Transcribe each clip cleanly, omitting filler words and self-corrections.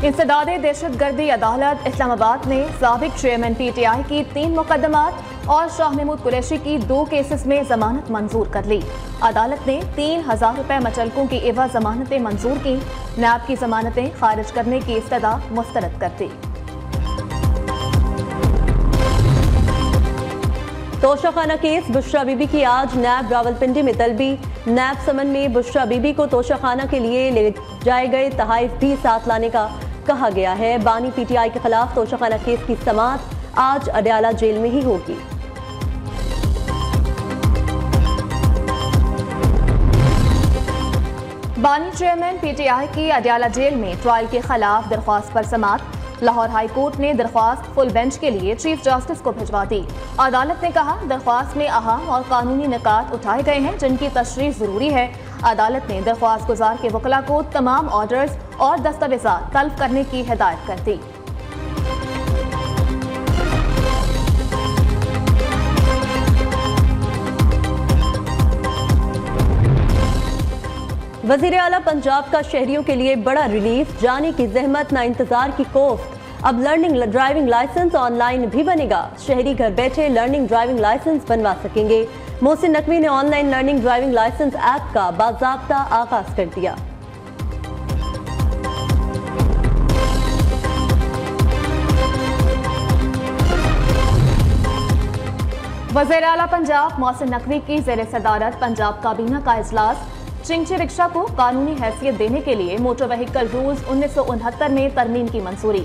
इंसदादे दहशतगर्दी अदालत इस्लामाबाद ने साबिक चेयरमैन PTI की 3 मुकदमात और शाह महमूद कुरैशी की 2 केसेस में जमानत मंजूर कर ली। अदालत ने 3000 रुपए मचलकों की एवज जमानतें मंजूर की। नैब की जमानतें खारिज करने की इस्तदा मुस्तरद कर दी। तोशाखाना केस बुशरा बीबी की आज नैब रावलपिंडी में तलबी। नैब समन में बुशरा बीबी को तोशाखाना के लिए ले जाए गए तहाइफ भी साथ लाने का कहा गया है। बानी PTI के खिलाफ तोशाखाना केस की समाअत आज अडयाला जेल में ही होगी। बानी चेयरमैन PTI की अडयाला जेल में ट्रायल के खिलाफ दरख्वास्त पर समाअत। लाहौर हाई कोर्ट ने दरख्वास्त फुल बेंच के लिए चीफ जस्टिस को भिजवा दी। अदालत ने कहा दरख्वास्त में अहम और कानूनी निकात उठाए गए हैं जिनकी तशरीह जरूरी है। अदालत ने दरख्वास्त गुजार के वकला को तमाम ऑर्डर्स और दस्तावेजात तलब करने की हिदायत कर दी। वजीर आला पंजाब का शहरियों के लिए बड़ा रिलीफ। जाने की जहमत ना इंतजार की कोफ्त। अब लर्निंग ड्राइविंग लाइसेंस ऑनलाइन भी बनेगा। शहरी घर बैठे लर्निंग ड्राइविंग लाइसेंस बनवा सकेंगे। मोहसिन नकवी ने online learning driving licence app का बाज़ाब्ता आगाज कर दिया। वज़ीर आला पंजाब मोहसिन नकवी की ज़ेर सदारत पंजाब काबीना का इजलास। चिंचे रिक्शा को कानूनी हैसियत देने के लिए मोटर व्हीकल रूल्स 1969 में तरमीम की मंजूरी।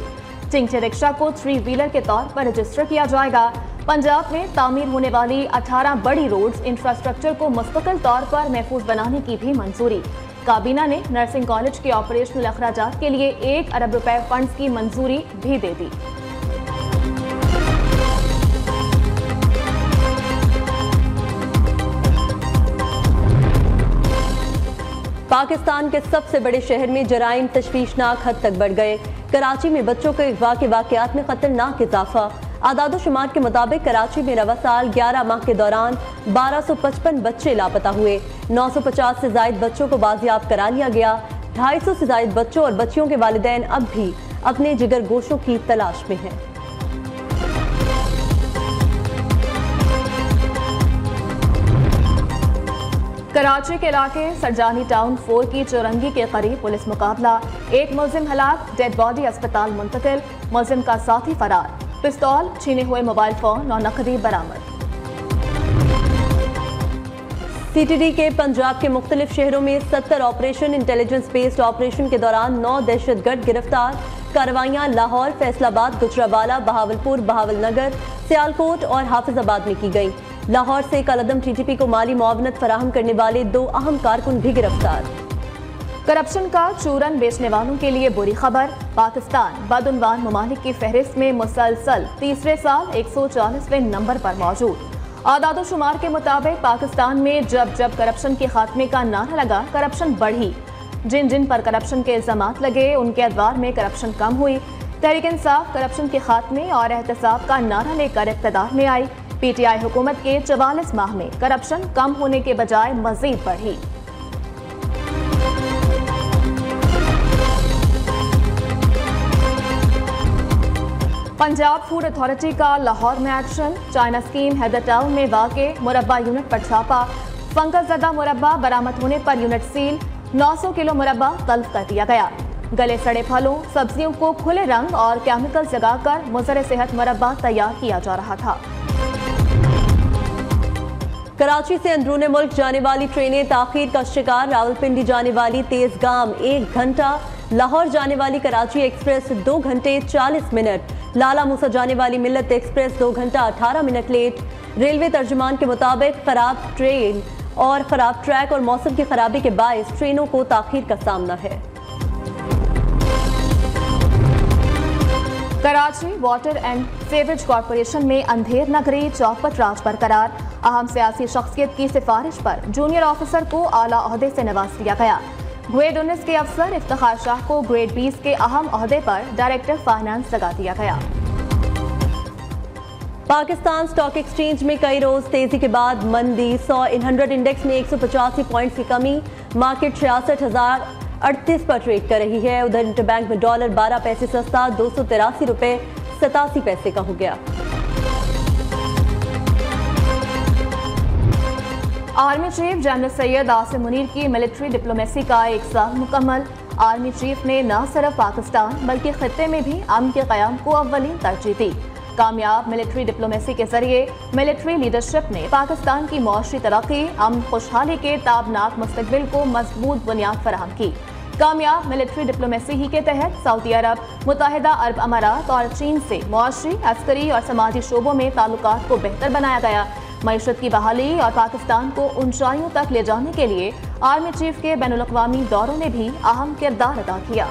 चिंचे रिक्शा को 3 व्हीलर के तौर पर रजिस्टर किया जाएगा। पंजाब में तामीर होने वाली 18 बड़ी रोड्स इंफ्रास्ट्रक्चर को मुस्तकिल तौर पर महफूज बनाने की भी मंजूरी। काबीना ने नर्सिंग कॉलेज के ऑपरेशनल अखराजात के लिए 1 अरब रुपए फंड्स की मंजूरी भी दे दी। पाकिस्तान के सबसे बड़े शहर में जराइम तशवीशनाक हद तक बढ़ गए। कराची में बच्चों के अगवा के वाकयात में खतरनाक इजाफा। आदाद-ओ-शुमार के मुताबिक कराची में रवा साल 11 माह के दौरान 1255 बच्चे लापता हुए। 950 से जायद बच्चों को बाजियाब करा लिया गया। 250 से जायद बच्चों और बच्चियों के वालिदैन अब भी अपने जिगर गोशों की तलाश में हैं। कराची के इलाके सरजानी टाउन 4 की चौरंगी के करीब पुलिस मुकाबला। 1 मुलजिम हलाक, डेड बॉडी अस्पताल मुंतकिल। मुलजिम का साथी फरार। पिस्तौल, छीने हुए मोबाइल फोन और नकदी बरामद। CTD के पंजाब के मुख्तलिफ शहरों में 70 ऑपरेशन इंटेलिजेंस बेस्ड ऑपरेशन के दौरान 9 दहशतगर्द गिरफ्तार। कार्रवाइयां लाहौर, फैसलाबाद, गुजरावाला, बहावलपुर, बहावलनगर, सियालकोट और हाफिजाबाद में की गई। लाहौर से कलअदम TTP को माली मुआवनत फराहम करने वाले 2 अहम कारकुन भी गिरफ्तार। करप्शन का चूरन बेचने वालों के लिए बुरी खबर। पाकिस्तान बदउनवान ममालिक की फहरिस्त में मुसलसल तीसरे साल 140वें नंबर पर मौजूद। आदाद-ओ-शुमार के मुताबिक पाकिस्तान में जब जब करप्शन के खात्मे का नारा लगा, करप्शन बढ़ी। जिन जिन पर करप्शन के इल्जामात लगे उनके अदवार में करप्शन कम हुई। तहरीक इंसाफ करप्शन के खात्मे और एहतसाब का नारा लेकर इक़्तिदार में आई। PTI हुकूमत के 44 माह में करप्शन कम होने के बजाय मजीद बढ़ी। पंजाब फूड अथॉरिटी का लाहौर में action. China scheme Haider town में वाक़े मुरब्बा यूनिट पर छापा। फंगस ज़दा मुरब्बा बरामद होने पर यूनिट सील। 900 किलो मुरब्बा तलब कर दिया गया। गले सड़े फलों, सब्जियों को खुले रंग और केमिकल्स लगाकर मुज़र सेहत मुरब्बा तैयार किया जा रहा था। कराची से अंदरूने मुल्क जाने वाली ट्रेनें ताखीर का शिकार। रावलपिंडी जाने वाली तेजगाम 1 घंटा। लाहौर जाने वाली कराची एक्सप्रेस 2 घंटे 40 मिनट। लाला मूसा जाने वाली मिल्लत एक्सप्रेस 2 घंटा 18 मिनट लेट। रेलवे तर्जुमान के मुताबिक खराब ट्रेन और खराब ट्रैक और मौसम की खराबी के बायस ट्रेनों को ताखीर का सामना है। Karachi water and sewerage corporation में अंधेर नगरी चौपट राज बरकरार। अहम सियासी शख्सियत की सिफारिश पर जूनियर ऑफिसर को आला ओहदे से नवाज दिया गया। ग्रेड 19 के अफसर इफ्तिखार शाह को ग्रेड 20 के अहम ओहदे पर डायरेक्टर फाइनेंस लगा दिया गया। पाकिस्तान स्टॉक एक्सचेंज में कई रोज तेजी के बाद मंदी। 100 इन 100 इंडेक्स में 185 पॉइंट्स की कमी। मार्केट 38 पर ट्रेड कर रही है। उधर इंटरबैंक में डॉलर 12 पैसे सस्ता 283 रुपए 87 पैसे का हो गया। Army chief general Syed Asim Munir की मिलिट्री डिप्लोमेसी का 1 साल मुकम्मल। आर्मी चीफ ने न सिर्फ पाकिस्तान बल्कि खित्ते में भी अमन के क़याम को अव्वलीन तरजीह दी। कामयाब मिलिट्री डिप्लोमेसी के जरिए मिलिट्री लीडरशिप ने पाकिस्तान की मुआशी तरक्की, अमन, खुशहाली के ताबनाक मुस्तकबिल को मजबूत बुनियाद फराहम की। कामयाब मिलिट्री डिप्लोमेसी ही के तहत सऊदी अरब, मुत्तहिदा अरब अमारात और चीन से मुआशी, अस्करी और समाजी शोबों में ताल्लुकात को बेहतर बनाया गया। मईशत की बहाली और पाकिस्तान को ऊंचाइयों तक ले जाने के लिए आर्मी चीफ के बैनुल-अक़वामी दौरों ने भी अहम किरदार अदा किया।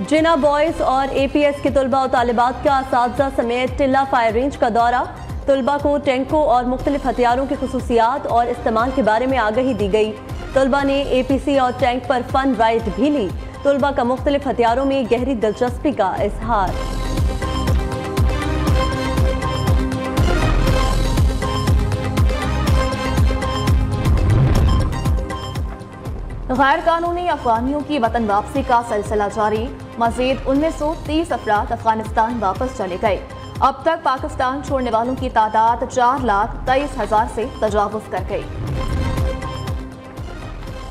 जिना बॉयज और APS के तलबा और तालिबात का असातिज़ा समेत टिल्ला फायर रेंज का दौरा। तलबा को टैंकों और मुख्तलिफ हथियारों की खुसूसियात और इस्तेमाल के बारे में आगाही दी गई। तलबा ने APC और टैंक पर फन राइड भी ली। तलबा का मुख्तलिफ हथियारों में गहरी दिलचस्पी का इजहार। गैर कानूनी अफगानियों की वतन वापसी का सिलसिला जारी। मजीद 1930 अफराद अफगानिस्तान वापस चले गए। अब तक पाकिस्तान छोड़ने वालों की तादाद 4,23,000 से तजावुज कर गई।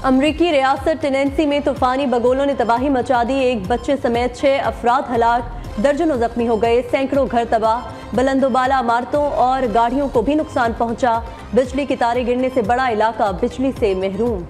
अमरीकी रियासत टेनेंसी में तूफानी बगोलों ने तबाही मचा दी। एक बच्चे समेत 6 अफराद हलाक, दर्जनों जख्मी हो गए। सैकड़ों घर तबाह, बुलंदोबाला इमारतों और गाड़ियों को भी नुकसान पहुंचा। बिजली की तारें गिरने से बड़ा इलाका बिजली से महरूम।